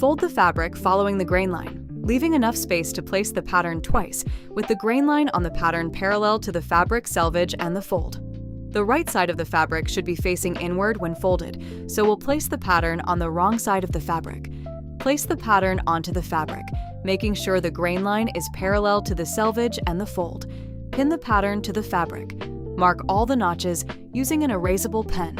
Fold the fabric following the grain line, leaving enough space to place the pattern twice, with the grain line on the pattern parallel to the fabric selvage and the fold. The right side of the fabric should be facing inward when folded, so we'll place the pattern on the wrong side of the fabric. Place the pattern onto the fabric, making sure the grain line is parallel to the selvage and the fold. Pin the pattern to the fabric. Mark all the notches using an erasable pen.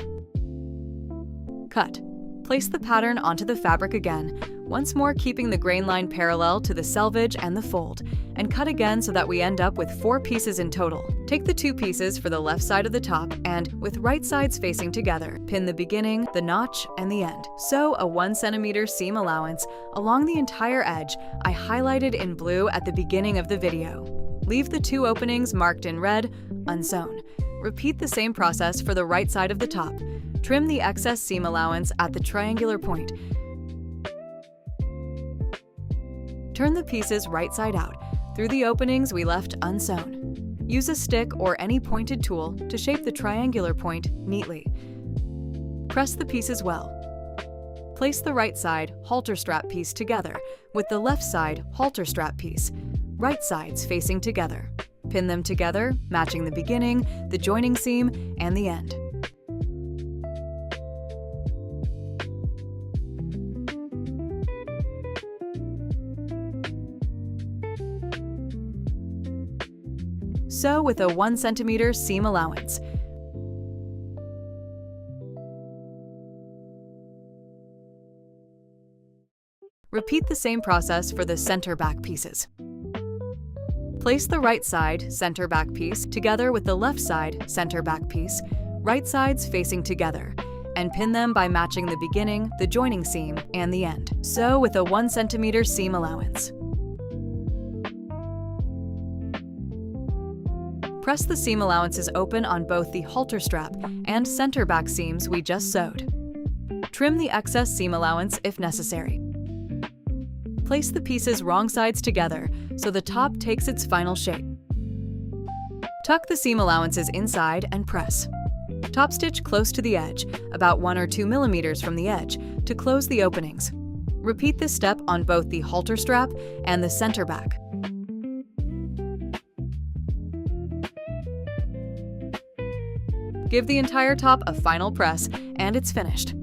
Cut. Place the pattern onto the fabric again, once more keeping the grain line parallel to the selvage and the fold, and cut again so that we end up with 4 pieces in total. Take the 2 pieces for the left side of the top and, with right sides facing together, pin the beginning, the notch, and the end. Sew a 1 cm seam allowance along the entire edge I highlighted in blue at the beginning of the video. Leave the 2 openings marked in red unsewn. Repeat the same process for the right side of the top. Trim the excess seam allowance at the triangular point. Turn the pieces right side out, through the openings we left unsewn. Use a stick or any pointed tool to shape the triangular point neatly. Press the pieces well. Place the right side halter strap piece together with the left side halter strap piece, right sides facing together. Pin them together, matching the beginning, the joining seam, and the end. Sew with a 1 cm seam allowance. Repeat the same process for the center back pieces. Place the right side center back piece together with the left side center back piece, right sides facing together, and pin them by matching the beginning, the joining seam, and the end. Sew with a 1 cm seam allowance. Press the seam allowances open on both the halter strap and center back seams we just sewed. Trim the excess seam allowance if necessary. Place the pieces wrong sides together so the top takes its final shape. Tuck the seam allowances inside and press. Top stitch close to the edge, about 1 or 2 millimeters from the edge, to close the openings. Repeat this step on both the halter strap and the center back. Give the entire top a final press, and it's finished.